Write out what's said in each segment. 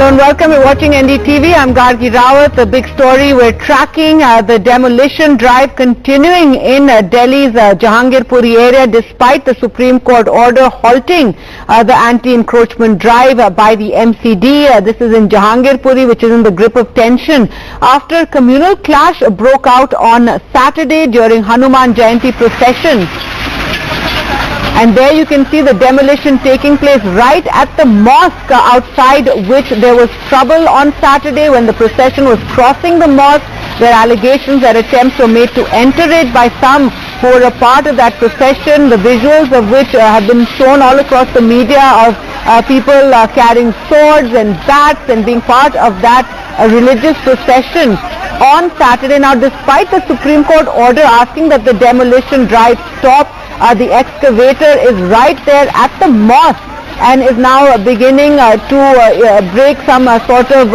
Hello and welcome. You're watching NDTV. I'm Gargi Rawat. The big story we're tracking the demolition drive continuing in Delhi's Jahangirpuri area despite the Supreme Court order halting the anti-encroachment drive by the MCD. This is in Jahangirpuri, which is in the grip of tension after communal clash broke out on Saturday during Hanuman Jayanti procession. And there you can see the demolition taking place right at the mosque outside which there was trouble on Saturday when the procession was crossing the mosque. There are allegations that attempts were made to enter it by some who were a part of that procession, the visuals of which have been shown all across the media of people carrying swords and bats and being part of that religious procession on Saturday. Now, despite the Supreme Court order asking that the demolition drive stop, the excavator is right there at the mosque and is now beginning to break some sort of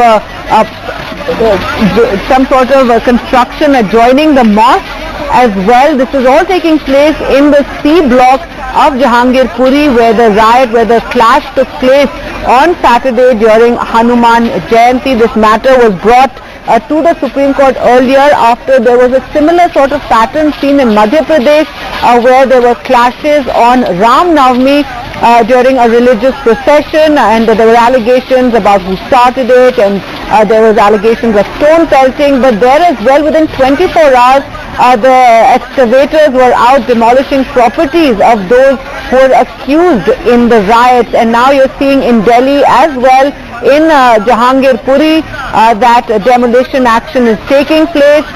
construction adjoining the mosque as well. This is all taking place in the C block of Jahangirpuri, where the clash took place on Saturday during Hanuman Jayanti. This matter was brought to the Supreme Court earlier after there was a similar sort of pattern seen in Madhya Pradesh where there were clashes on Ram Navami during a religious procession, and there were allegations about who started it, and there was allegations of stone pelting. But there as well, within 24 hours, the excavators were out demolishing properties of those who were accused in the riots. And now you're seeing in Delhi as well, in Jahangirpuri, that demolition action is taking place.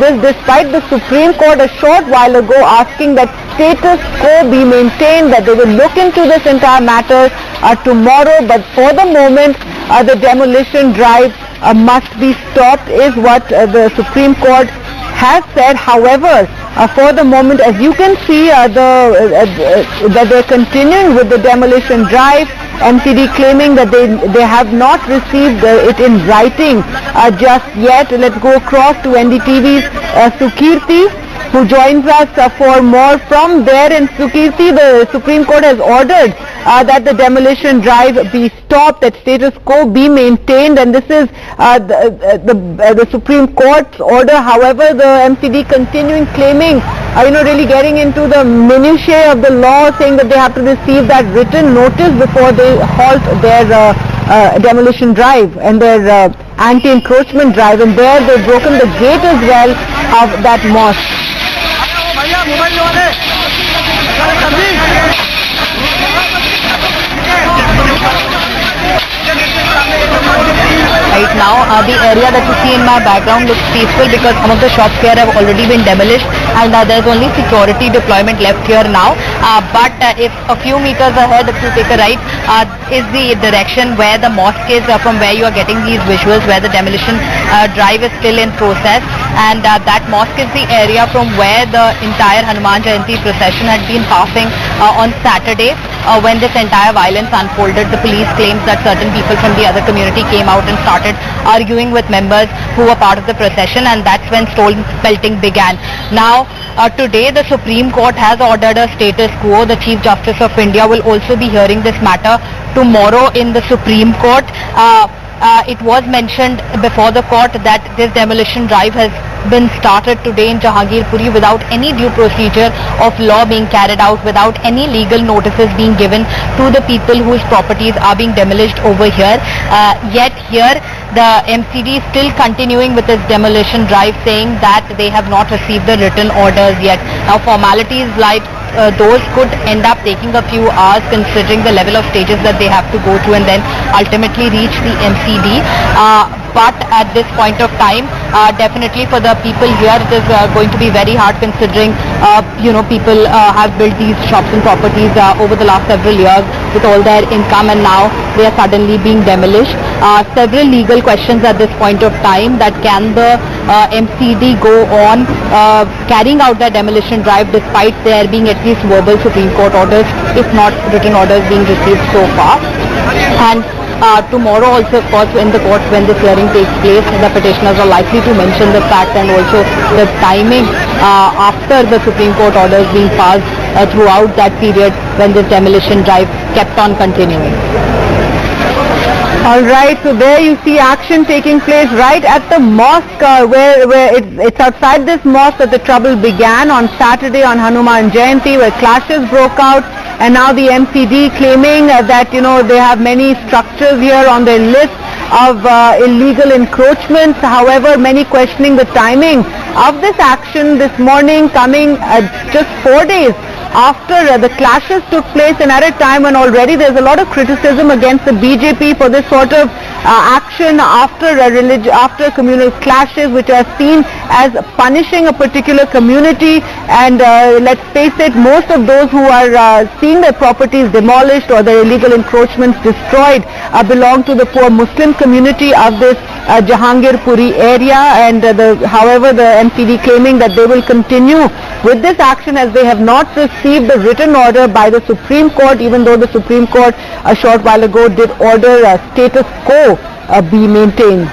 This despite the Supreme Court a short while ago asking that status quo be maintained, that they will look into this entire matter tomorrow. But for the moment, the demolition drive must be stopped is what the Supreme Court has said. However, for the moment, as you can see, that they're continuing with the demolition drive. MCD claiming that they have not received it in writing just yet. Let's go across to NDTV's Sukirti, who joins us for more from there. And Sukirti, the Supreme Court has ordered that the demolition drive be stopped, that status quo be maintained, and this is the Supreme Court's order. However, the MCD continuing claiming, really getting into the minutiae of the law, saying that they have to receive that written notice before they halt their demolition drive and their anti-encroachment drive. And there they've broken the gate as well of that mosque. Right now, the area that you see in my background looks peaceful because some of the shops here have already been demolished, and there's only security deployment left here now. But if a few meters ahead, if you take a right, is the direction where the mosque is, from where you are getting these visuals, where the demolition drive is still in process. And that mosque is the area from where the entire Hanuman Jayanti procession had been passing on Saturday. When this entire violence unfolded, the police claims that certain people from the other community came out and started arguing with members who were part of the procession, and that's when stone pelting began. Now, today the Supreme Court has ordered a status quo. The Chief Justice of India will also be hearing this matter tomorrow in the Supreme Court. It was mentioned before the court that this demolition drive has been started today in Jahangirpuri without any due procedure of law being carried out, without any legal notices being given to the people whose properties are being demolished over here. Yet here the MCD is still continuing with its demolition drive, saying that they have not received the written orders yet. Now, formalities like those could end up taking a few hours, considering the level of stages that they have to go through and then ultimately reach the MCD. But at this point of time, definitely for the people here, it is going to be very hard, considering people have built these shops and properties over the last several years with all their income, and now they are suddenly being demolished. Several legal questions at this point of time, that can the MCD go on carrying out their demolition drive despite there being at least verbal Supreme Court orders, if not written orders, being received so far. And tomorrow also, of course, in the court when this hearing takes place, the petitioners are likely to mention the fact and also the timing after the Supreme Court orders being passed throughout that period when this demolition drive kept on continuing. All right, so there you see action taking place right at the mosque where it's outside this mosque that the trouble began on Saturday on Hanuman Jayanti, where clashes broke out, and now the MCD claiming that they have many structures here on their list of illegal encroachments. However, many questioning the timing of this action this morning, coming just 4 days after the clashes took place, and at a time when already there's a lot of criticism against the BJP for this sort of action after communal clashes, which are seen as punishing a particular community. And let's face it, most of those who are seeing their properties demolished or their illegal encroachments destroyed belong to the poor Muslim community of this Jahangirpuri area. And however, the MCD claiming that they will continue with this action as they have not received the written order by the Supreme Court, even though the Supreme Court a short while ago did order status quo be maintained.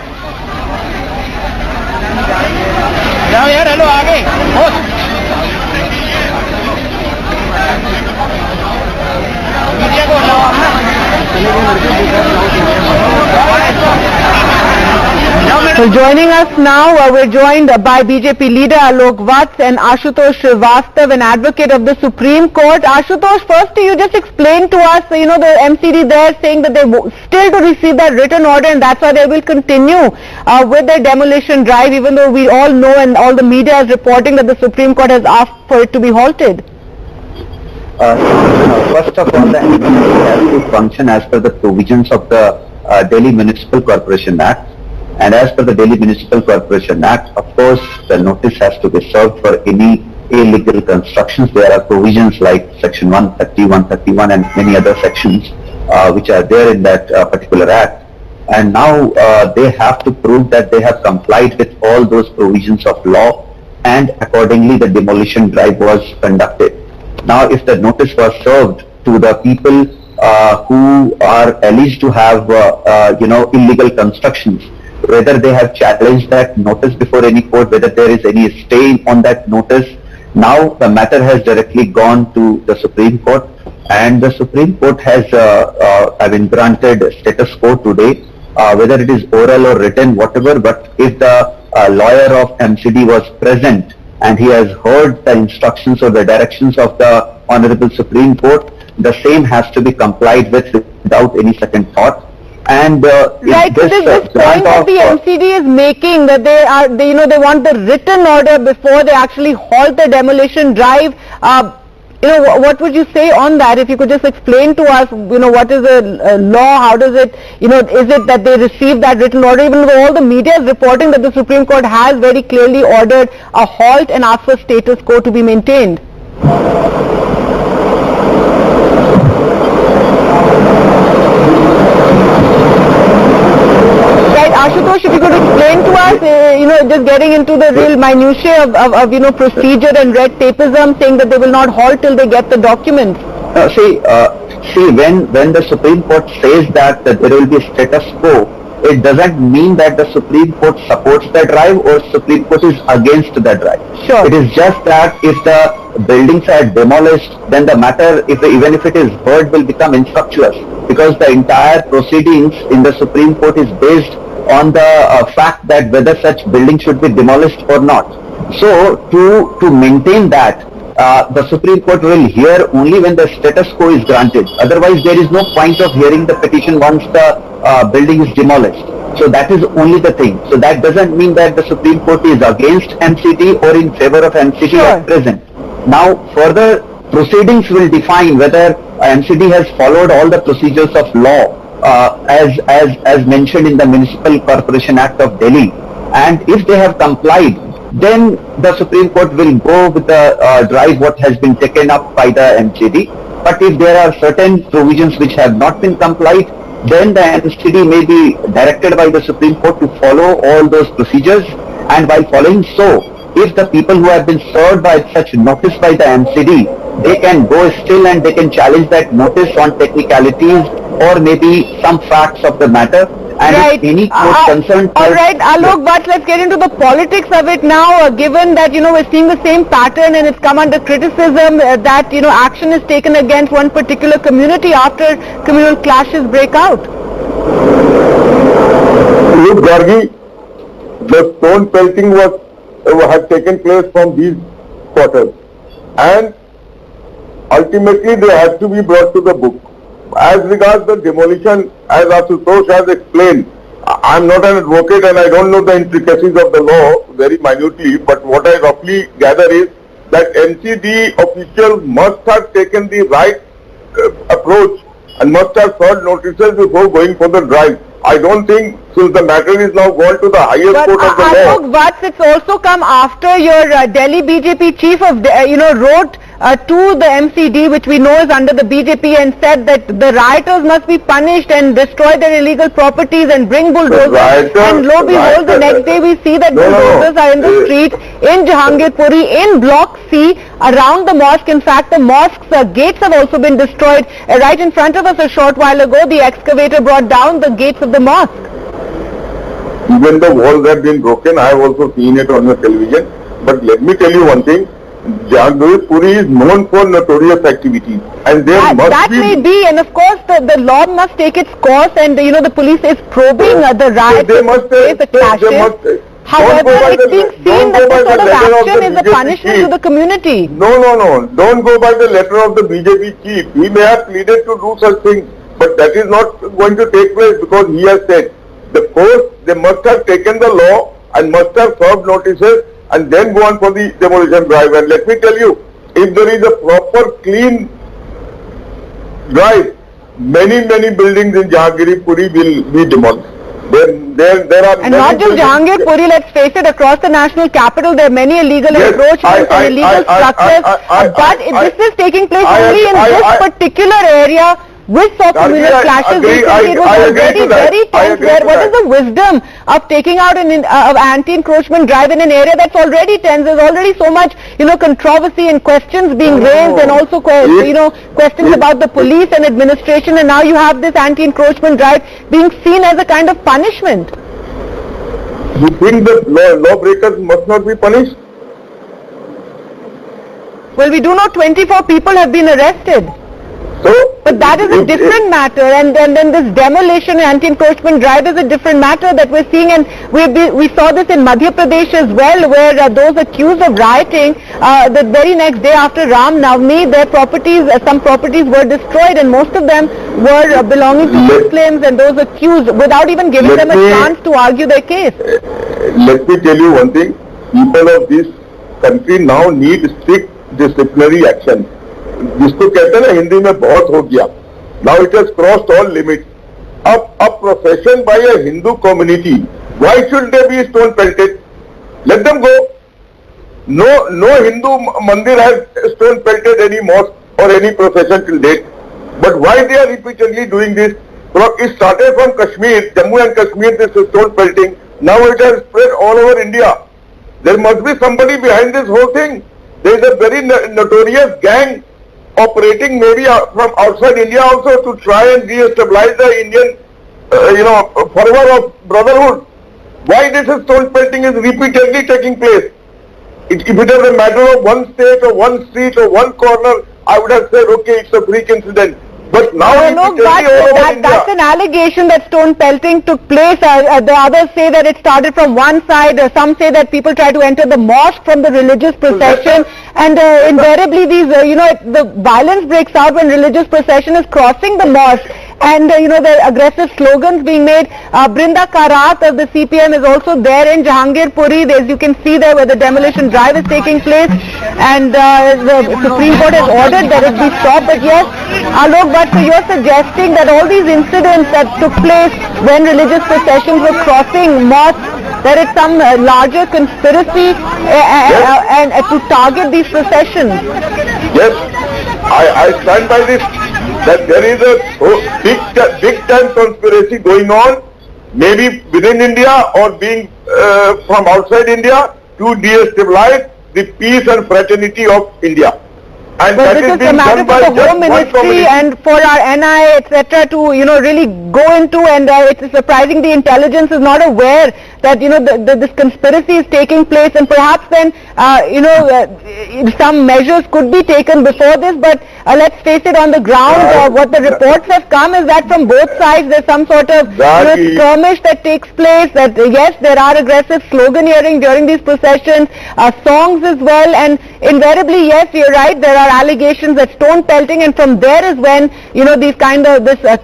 So joining us now, we're joined by BJP leader Alok Vats and Ashutosh Srivastav, an advocate of the Supreme Court. Ashutosh, first you just explain to us, the MCD there saying that they still to receive that written order, and that's why they will continue with their demolition drive, even though we all know and all the media is reporting that the Supreme Court has asked for it to be halted. First of all, the MCD has to function as per the provisions of the Delhi Municipal Corporation Act. And as per the Delhi Municipal Corporation Act, of course, the notice has to be served for any illegal constructions. There are provisions like Section 130, 131 and many other sections which are there in that particular act. And now they have to prove that they have complied with all those provisions of law, and accordingly the demolition drive was conducted. Now, if the notice was served to the people who are alleged to have illegal constructions, whether they have challenged that notice before any court, whether there is any stay on that notice, now the matter has directly gone to the Supreme Court, and the Supreme Court has granted status quo today, whether it is oral or written, whatever. But if the lawyer of MCD was present and he has heard the instructions or the directions of the Honorable Supreme Court, the same has to be complied with without any second thought. And right, so this point that the MCD is making, that they want the written order before they actually halt the demolition drive. What would you say on that? If you could just explain to us, what is the law? How does it, is it that they receive that written order, even though all the media is reporting that the Supreme Court has very clearly ordered a halt and asked for status quo to be maintained? Ashutosh, if you could explain to us, just getting into the real minutiae of procedure and red tapeism, saying that they will not halt till they get the documents. See, when the Supreme Court says that there will be status quo, it doesn't mean that the Supreme Court supports the drive or Supreme Court is against the drive. Sure. It is just that if the buildings are demolished, then the matter, even if it is heard, will become infructuous, because the entire proceedings in the Supreme Court is based on the fact that whether such building should be demolished or not. So to maintain that, the Supreme Court will hear only when the status quo is granted. Otherwise, there is no point of hearing the petition once the building is demolished. So that is only the thing. So that doesn't mean that the Supreme Court is against MCD or in favor of MCD at present. Now, further proceedings will define whether MCD has followed all the procedures of law as mentioned in the Municipal Corporation Act of Delhi, and if they have complied, then the Supreme Court will go with the drive what has been taken up by the MCD. But if there are certain provisions which have not been complied, then the MCD may be directed by the Supreme Court to follow all those procedures, and by following so, if the people who have been served by such notice by the MCD, they can go still and they can challenge that notice on technicalities or maybe some facts of the matter, and right. If any court concerned. All right, Alok, but let's get into the politics of it now. Given that we're seeing the same pattern, and it's come under criticism that action is taken against one particular community after communal clashes break out. Look, Gargi, the stone pelting had taken place from these quarters, and ultimately they had to be brought to the book. As regards the demolition, as Ashutosh has explained, I am not an advocate and I don't know the intricacies of the law very minutely, but what I roughly gather is that NCD officials must have taken the right approach and must have served notices before going for the drive. I don't think, since the matter is now gone to the highest court of the law. But it's also come after your Delhi BJP chief of, wrote to the MCD, which we know is under the BJP, and said that the rioters must be punished and destroy their illegal properties and bring bulldozers. And lo and behold, the next day we see that bulldozers are in the street in Jahangirpuri, in Block C, around the mosque. In fact, the mosque's gates have also been destroyed. Right in front of us a short while ago, the excavator brought down the gates of the mosque. Even the walls have been broken. I have also seen it on the television. But let me tell you one thing. Jahangirpuri is known for notorious activities, and there must that be... may be, and of course the law must take its course, and the police is probing the riots, the clashes. However, it's being seen that this sort of action is a punishment to the community. No. Don't go by the letter of the BJP chief. He may have pleaded to do such things, but that is not going to take place because he has said the court, they must have taken the law and must have served notices and then go on for the demolition drive. And let me tell you, if there is a proper clean drive, many buildings in Jahangirpuri will be demolished. There are and not just Jahangirpuri, let's face it, across the national capital there are many illegal encroachments and illegal structures, but this is taking place only in this particular area. We saw communal clashes recently. It was already very tense there. What is the wisdom of taking out an anti-encroachment drive in an area that's already tense? There's already so much, controversy and questions being raised, and also, questions about the police and administration, and now you have this anti-encroachment drive being seen as a kind of punishment. You think that lawbreakers must not be punished? Well, we do know 24 people have been arrested. But that is a different matter, and then this demolition and anti-encroachment drive is a different matter that we're seeing, and we saw this in Madhya Pradesh as well, where those accused of rioting, the very next day after Ram Navami, their properties, some properties were destroyed, and most of them were belonging to Muslims, and those accused, without even giving them a chance to argue their case. Let me tell you one thing, people of this country now need strict disciplinary action. जिसको कहते हैं ना हिंदी में बहुत हो गया. Now it has crossed all limits. A profession by a Hindu community, why should they be stone pelted? Let them go. No Hindu mandir has stone pelted any mosque or any procession till date. But why they are repeatedly doing this? It started from Kashmir, Jammu and Kashmir, this stone pelting. Now it has spread all over India. There must be somebody behind this whole thing. There is a very notorious gang operating maybe from outside India also to try and re-establish the Indian, fervor of brotherhood. Why this stone pelting is repeatedly taking place? If it is a matter of one state or one street or one corner, I would have said, okay, it's a freak incident. But now that's an allegation that stone pelting took place. The others say that it started from one side. Some say that people try to enter the mosque from the religious procession, and invariably these, the violence breaks out when religious procession is crossing the mosque. And the aggressive slogans being made. Brinda Karat of the CPM is also there in Jahangirpuri. As you can see there, where the demolition drive is taking place, and the Supreme Court has ordered that it be stopped. But yes, Alok, but you're suggesting that all these incidents that took place when religious processions were crossing mosques, there is some larger conspiracy and to target these processions. Yes, I stand by this. That there is a big time conspiracy going on, maybe within India or being from outside India, to de-stabilize the peace and fraternity of India. And but this is a matter for the Home Ministry and for our NI, etc. to really go into, and it's surprising the intelligence is not aware that, this conspiracy is taking place, and perhaps then, some measures could be taken before this, but let's face it, on the ground, what the reports have come is that from both sides there's some sort of skirmish that takes place, that yes, there are aggressive sloganeering during these processions, songs as well, and invariably, yes, you're right, there are allegations that stone pelting, and from there is when,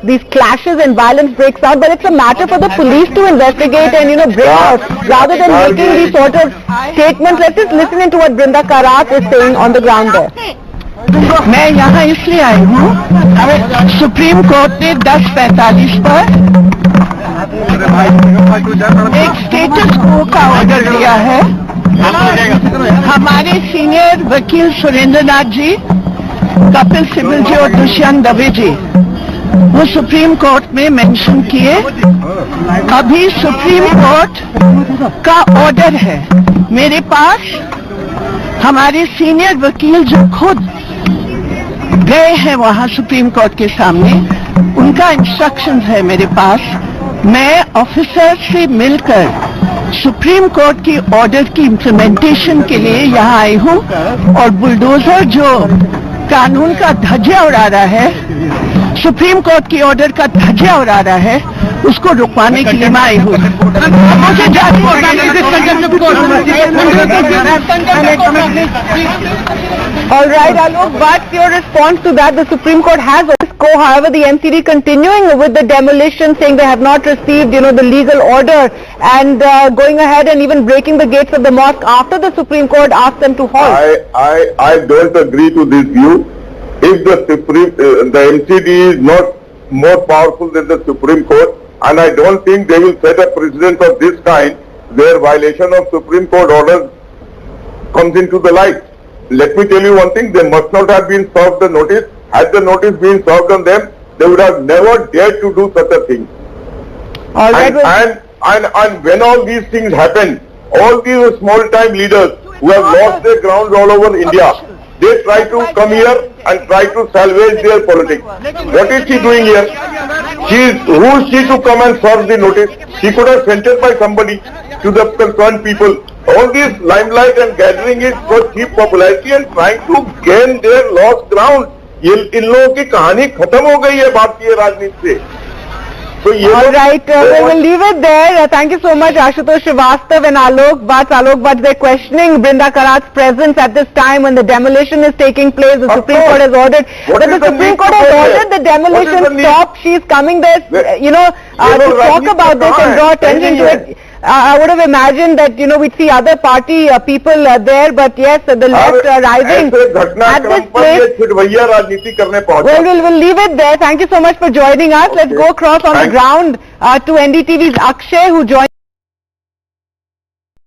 these clashes and violence breaks out, but it's a matter for the police to investigate and, bring out, rather than making these sort of statements. Let's just listen into what Brinda Karat is saying on the ground there. मैं यहाँ इसलिए आई हूँ, supreme court ने 10:45 पर एक status को का order दिया है। हमारे सीनियर वकील सुरेंद्र नाथ जी, कपिल सिब्बल जी और दुष्यंत दवे जी वो सुप्रीम कोर्ट में मेंशन किए। अभी सुप्रीम कोर्ट का ऑर्डर है मेरे पास। हमारे सीनियर वकील जो खुद गए हैं वहां सुप्रीम कोर्ट के सामने, उनका इंस्ट्रक्शंस है मेरे पास। मैं ऑफिसर से मिलकर सुप्रीम कोर्ट की ऑर्डर की इम्प्लीमेंटेशन के लिए यहाँ आई हूँ, और बुलडोजर जो कानून का धज्जिया उड़ा रहा है, सुप्रीम कोर्ट की ऑर्डर का धज्जिया उड़ा रहा है, उसको रुकवाने के लिए मैं आई हूँ। All right, Alok, what's your response to that? The Supreme Court has however, the MCD continuing with the demolition, saying they have not received, the legal order, and going ahead and even breaking the gates of the mosque after the Supreme Court asked them to halt. I don't agree to this view. If the MCD is not more powerful than the Supreme Court, and I don't think they will set a precedent of this kind where violation of Supreme Court orders comes into the light. Let me tell you one thing, they must not have been served the notice. Had the notice been served on them, they would have never dared to do such a thing. All right, and when all these things happen, all these small-time leaders who have lost their grounds all over India, they try to come here and try to salvage their politics. What is she doing here? Who is she to come and serve the notice? She could have sent it by somebody to the concerned people. All this limelight and gathering is for cheap popularity and trying to gain their lost ground. इन लोगों की कहानी खत्म हो गई है भारतीय राजनीति से। All right, we will leave it there. Thank you so much, Ashutosh Srivastava and Alok Bhatt. They're questioning Brinda Karat's presence at this time when the demolition is taking place. The Supreme Court has ordered that the Supreme Court has ordered the demolition stop. She's coming there, to talk about this and draw attention to it. I would have imagined that, we'd see other party people there, but yes, the left rising at this place. Well, we'll leave it there. Thank you so much for joining us. Let's go across on the ground to NDTV's Akshay, who joined